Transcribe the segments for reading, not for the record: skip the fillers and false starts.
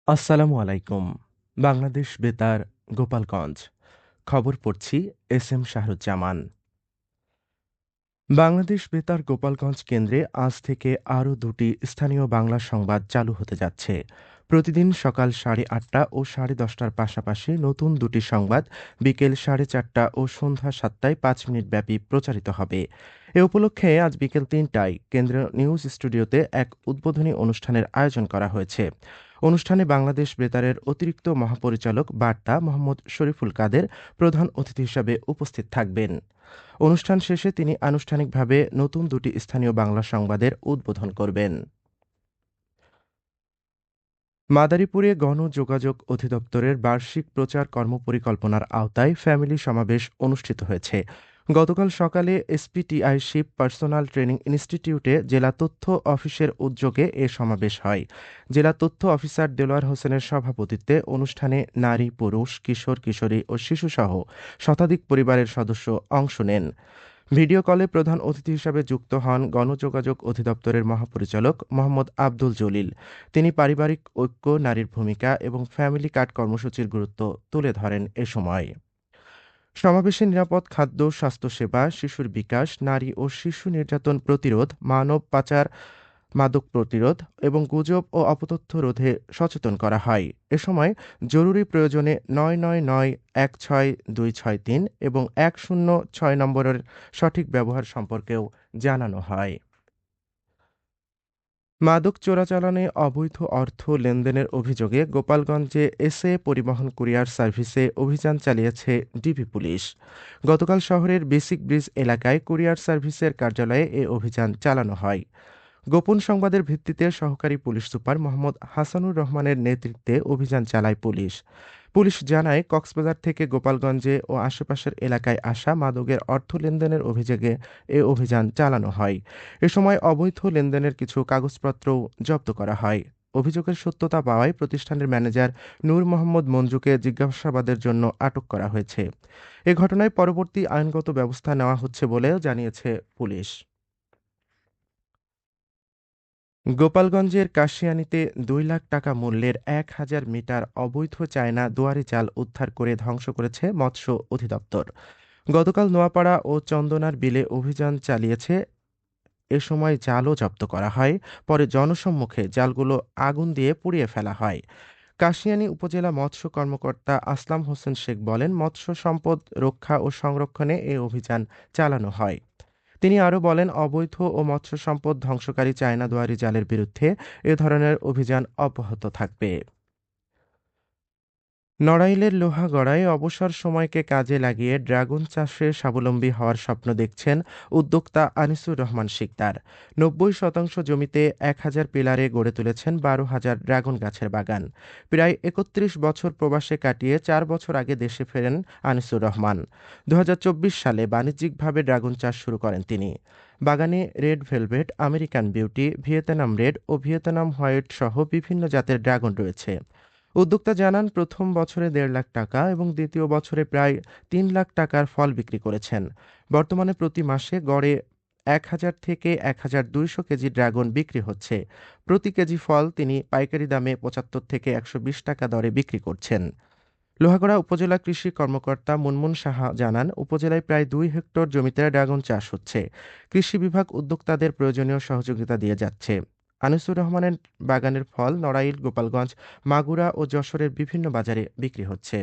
আসসালামু আলাইকুম। বাংলাদেশ বেতার, গোপালগঞ্জ। খবর পড়ছি এস এম শাহরুজ্জামান। বাংলাদেশ বেতার গোপালগঞ্জ কেন্দ্রে আজ থেকে আরও দুটি স্থানীয় বাংলা সংবাদ চালু হতে যাচ্ছে। প্রতিদিন সকাল 8:30 ও 10:30টার পাশাপাশি নতুন দুটি সংবাদ বিকেল 4:30 ও সন্ধ্যা 7টায় 5 মিনিট ব্যাপী প্রচারিত হবে। এ উপলক্ষে আজ বিকেল 3টায় কেন্দ্রীয় নিউজ স্টুডিওতে এক উদ্বোধনী অনুষ্ঠানের আয়োজন করা হয়েছে। অনুষ্ঠানে বাংলাদেশ বেতারের অতিরিক্ত মহাপরিচালক বার্তা মোহাম্মদ শরীফুল কাদের প্রধান অতিথি হিসাবে উপস্থিত থাকবেন। অনুষ্ঠান শেষে তিনি আনুষ্ঠানিকভাবে নতুন দুটি স্থানীয় বাংলা সংবাদের উদ্বোধন করবেন। মাদারীপুরে গণযোগাযোগ অধিদপ্তরের বার্ষিক প্রচার কর্মপরিকল্পনার আওতায় ফ্যামিলি সমাবেশ অনুষ্ঠিত হয়েছে। গতকাল সকালে এসপিটিআই শিপ পার্সোনাল ট্রেনিং ইনস্টিটিউটে জেলা তথ্য অফিসের উদ্যোগে এ সমাবেশ হয়। জেলা তথ্য অফিসার দেলোয়ার হোসেনের সভাপতিত্বে অনুষ্ঠানে নারী, পুরুষ, কিশোর, কিশোরী ও শিশুসহ শতাধিক পরিবারের সদস্য অংশ নেন। ভিডিও কলে প্রধান অতিথি হিসাবে যুক্ত হন গণযোগাযোগ অধিদপ্তরের মহাপরিচালক মোহাম্মদ আব্দুল জলিল। তিনি পারিবারিক ঐক্য, নারীর ভূমিকা এবং ফ্যামিলি কার্ড কর্মসূচির গুরুত্ব তুলে ধরেন এ সময়। সমাবেশে নিরাপদ খাদ্য, স্বাস্থ্যসেবা, শিশুর বিকাশ, নারী ও শিশু নির্যাতন প্রতিরোধ, মানব পাচার, মাদক প্রতিরোধ এবং গুজব ও অপতথ্য রোধে সচেতন করা হয়। এ সময় জরুরি প্রয়োজনে ৯৯৯ ১৬২৬৩ এবং ১০৬ নম্বরের সঠিক ব্যবহার সম্পর্কেও জানানো হয়। মাদক চোরাচালানে অবৈধ অর্থ লেনদেনের অভিযোগে গোপালগঞ্জে এসএ পরিবহন কুরিয়ার সার্ভিসে অভিযান চালিয়েছে ডিবি পুলিশ। গতকাল শহরের বেসিক ব্রিজ এলাকায় কুরিয়ার সার্ভিসের কার্যালয়ে এ অভিযান চালানো হয়। গোপন সংবাদের ভিত্তিতে সহকারী পুলিশ সুপার মোহাম্মদ হাসানুর রহমানের নেতৃত্বে অভিযান চালায় পুলিশ। পুলিশ জানায়, কক্সবাজার থেকে গোপালগঞ্জে ও আশেপাশের এলাকায় আসা মাদকের অর্থ লেনদেনের অভিযোগে এ অভিযান চালানো হয়। এ সময় অবৈধ লেনদেনের কিছু কাগজপত্রও জব্দ করা হয়। অভিযোগের সত্যতা পাওয়ায় প্রতিষ্ঠানের ম্যানেজার নূর মোহাম্মদ মঞ্জুকে জিজ্ঞাসাবাদের জন্য আটক করা হয়েছে। এ ঘটনায় পরবর্তী আইনগত ব্যবস্থা নেওয়া হচ্ছে বলেও জানিয়েছে পুলিশ। গোপালগঞ্জের কাশিয়ানীতে ২ লাখ টাকা মূল্যের ১,০০০ মিটার অবৈধ চায়না দুয়ারি জাল উদ্ধার করে ধ্বংস করেছে মৎস্য অধিদপ্তর। গতকাল নোয়াপাড়া ও চন্দনার বিলে অভিযান চালিয়েছে। এ সময় জালও জব্দ করা হয়। পরে জনসম্মুখে জালগুলো আগুন দিয়ে পুড়িয়ে ফেলা হয়। কাশিয়ানী উপজেলা মৎস্য কর্মকর্তা আসলাম হোসেন শেখ বলেন, মৎস্য সম্পদ রক্ষা ও সংরক্ষণে এ অভিযান চালানো হয়। তিনি আরও বলেন, অবৈধ ও মৎস্য সম্পদ ধ্বংসকারী চায়না দুয়ারি জালের বিরুদ্ধে এ ধরনের অভিযান অব্যাহত থাকবে। নড়াইলের লোহাগড়ায় অবসর সময়কে কাজে লাগিয়ে ড্রাগন চাষে স্বাবলম্বী হওয়ার স্বপ্ন দেখছেন উদ্যোক্তা আনিসুর রহমান শিকদার। ৯০% জমিতে ১,০০০ পিলারে গড়ে তুলেছেন ১২,০০০ ড্রাগন গাছের বাগান। প্রায় ৩১ বছর প্রবাসে কাটিয়ে ৪ বছর আগে দেশে ফেরেন আনিসুর রহমান। ২০২৪ সালে বাণিজ্যিকভাবে ড্রাগন চাষ শুরু করেন তিনি। বাগানে red velvet, American beauty, Vietnam red ও ভিয়েতনাম হোয়াইট সহ বিভিন্ন জাতের ড্রাগন রয়েছে। উদ্যোক্তা জানান, প্রথম বছরে ১.৫ লাখ টাকা এবং দ্বিতীয় বছরে প্রায় ৩ লাখ টাকার ফল বিক্রি করেছেন। বর্তমানে প্রতি মাসে গড়ে ১,০০০ থেকে ১,২০০ কেজি ড্রাগন বিক্রি হচ্ছে। প্রতি কেজি ফল তিনি পাইকারি দামে ৭৫ থেকে ১২০ টাকা দরে বিক্রি করছেন। লোহাগড়া উপজেলা কৃষি কর্মকর্তা মুনমুন সাহা জানান, উপজেলায় প্রায় ২ হেক্টর জমিতে ড্রাগন চাষ হচ্ছে। কৃষি বিভাগ উদ্যোক্তাদের প্রয়োজনীয় সহযোগিতা দিয়ে যাচ্ছে। আনিসুর রহমানের বাগানের ফল নড়াইল, গোপালগঞ্জ, মাগুরা ও যশোরের বিভিন্ন বাজারে বিক্রি হচ্ছে।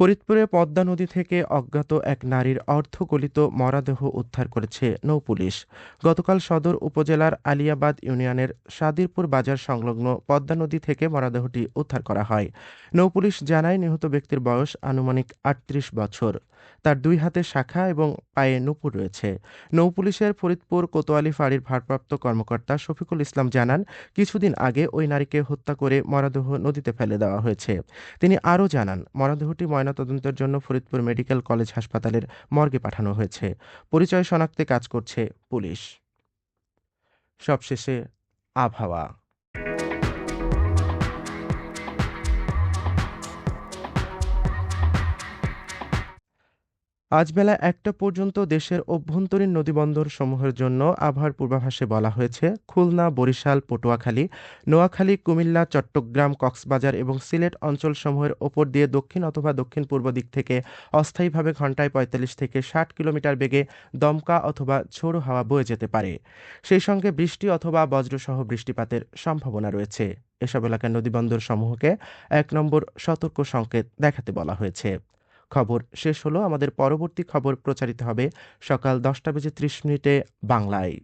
ফরিদপুরে পদ্মা নদী থেকে অজ্ঞাত এক নারীর অর্ধগলিত মরদেহ উদ্ধার করেছে নৌপুলিশ। গতকাল সদর উপজেলার আলিয়াবাদ ইউনিয়নের সাদিরপুর বাজার সংলগ্ন পদ্মা নদী থেকে মরদেহটি উদ্ধার করা হয়। নৌপুলিশ জানায়, নিহত ব্যক্তির বয়স আনুমানিক ৩৮ বছর। তার ২ হাতে শাখা এবং পায়ে নুপুর রয়েছে। নৌপুলিশের ফরিদপুর কোতোয়ালি ফাঁড়ির ভারপ্রাপ্ত কর্মকর্তা শফিকুল ইসলাম জানান, কিছুদিন আগে ওই নারীকে হত্যা করে মরদেহ নদীতে ফেলে দেওয়া হয়েছে। তিনি আরও জানান, মরদেহটি ময়নাতদন্তের জন্য ফরিদপুর মেডিকেল কলেজ হাসপাতালের মর্গে পাঠানো হয়েছে। পরিচয় শনাক্তে কাজ করছে পুলিশ। সবশেষে আবহাওয়া। আজ বেলা ১টা পর্যন্ত দেশের অভ্যন্তরীণ নদীবন্দর সমূহের জন্য আবহাওয়ার পূর্বাভাসে বলা হয়েছে খুলনা, বরিশাল, পটুয়াখালী, নোয়াখালী, কুমিল্লা, চট্টগ্রাম, কক্সবাজার এবং সিলেট অঞ্চলসমূহের ওপর দিয়ে দক্ষিণ অথবা দক্ষিণ পূর্ব দিক থেকে অস্থায়ীভাবে ঘন্টায় ৪৫ থেকে ৬০ কিলোমিটার বেগে দমকা অথবা ঝোড়ো হাওয়া বয়ে যেতে পারে। সেই সঙ্গে বৃষ্টি অথবা বজ্রসহ বৃষ্টিপাতের সম্ভাবনা রয়েছে। এসব এলাকার নদীবন্দর সমূহকে ১ নম্বর সতর্ক সংকেত দেখাতে বলা হয়েছে। খবর শেষ হলো। আমাদের পরবর্তী খবর প্রচারিত হবে সকাল ১০টা বেজে ৩০ মিনিটে বাংলায়।